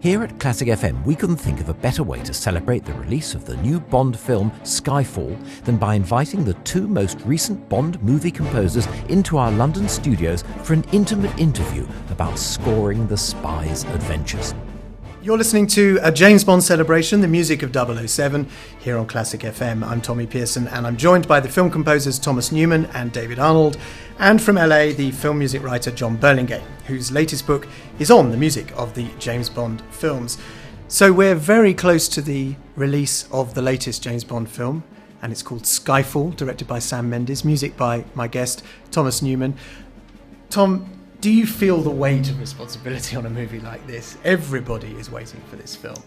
Here at Classic FM, we couldn't think of a better way to celebrate the release of the new Bond film, Skyfall, than by inviting the two most recent Bond movie composers into our London studios for an intimate interview about scoring the spy's adventures. You're listening to a James Bond celebration, the music of 007, here on Classic FM. I'm Tommy Pearson, and I'm joined by the film composers Thomas Newman and David Arnold, and from LA, the film music writer Jon Burlingame, whose latest book is on the music of the James Bond films. So we're very close to the release of the latest James Bond film, and it's called Skyfall, directed by Sam Mendes, music by my guest, Thomas Newman. Tom, do you feel the weight of responsibility on a movie like this? Everybody is waiting for this film.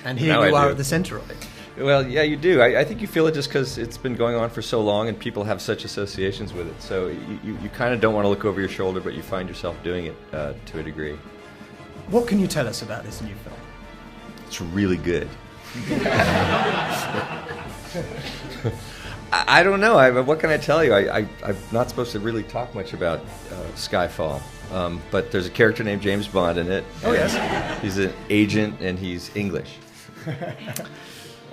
And here you are at the centre of it. Well, yeah, you do. I think you feel it just because it's been going on for so long and people have such associations with it. So you kind of don't want to look over your shoulder, but you find yourself doing it to a degree. What can you tell us about this new film? It's really good. I don't know. What can I tell you? I'm not supposed to really talk much about Skyfall, but there's a character named James Bond in it. Oh, yes. He's an agent, and he's English.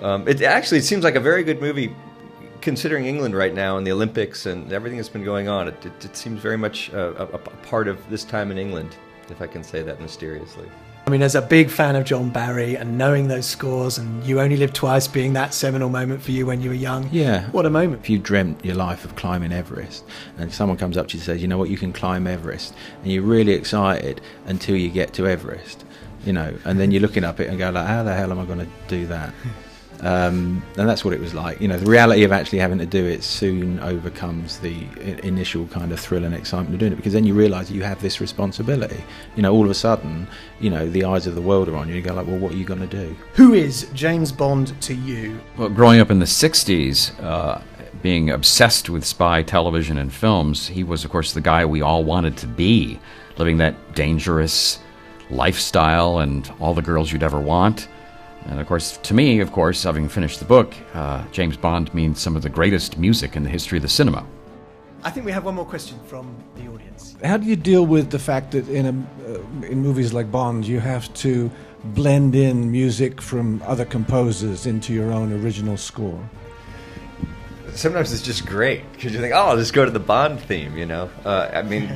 It seems like a very good movie, considering England right now and the Olympics and everything that's been going on. It seems very much a part of this time in England, if I can say that mysteriously. I mean, as a big fan of John Barry and knowing those scores, and You Only Live Twice being that seminal moment for you when you were young. Yeah. What a moment. If you dreamt your life of climbing Everest and someone comes up to you and says, you know what, you can climb Everest, and you're really excited until you get to Everest, you know, and then you're looking up it and go like, how the hell am I going to do that? And that's what it was like. You know, the reality of actually having to do it soon overcomes the initial kind of thrill and excitement of doing it, because then you realise you have this responsibility. You know, all of a sudden, you know, the eyes of the world are on you. You go like, well, what are you going to do? Who is James Bond to you? Well, growing up in the 60s, being obsessed with spy television and films, he was, of course, the guy we all wanted to be, living that dangerous lifestyle and all the girls you'd ever want. And of course, to me, of course, having finished the book, James Bond means some of the greatest music in the history of the cinema. I think we have one more question from the audience. How do you deal with the fact that in movies like Bond, you have to blend in music from other composers into your own original score? Sometimes it's just great because you think, oh, I'll just go to the Bond theme, you know. In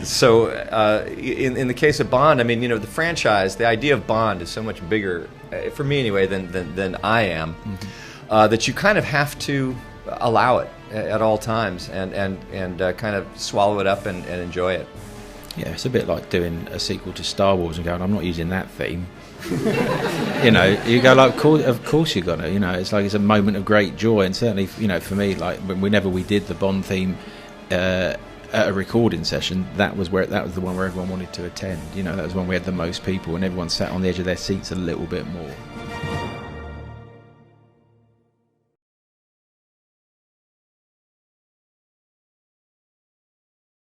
the case of Bond, I mean, you know, the franchise, the idea of Bond is so much bigger, for me anyway, than I am, that you kind of have to allow it at all times and kind of swallow it up and enjoy it. Yeah, it's a bit like doing a sequel to Star Wars and going, I'm not using that theme. You know, you go like, of course you got to. You know, it's like it's a moment of great joy, and certainly, you know, for me, like whenever we did the Bond theme at a recording session, that was the one where everyone wanted to attend. You know, that was when we had the most people, and everyone sat on the edge of their seats a little bit more.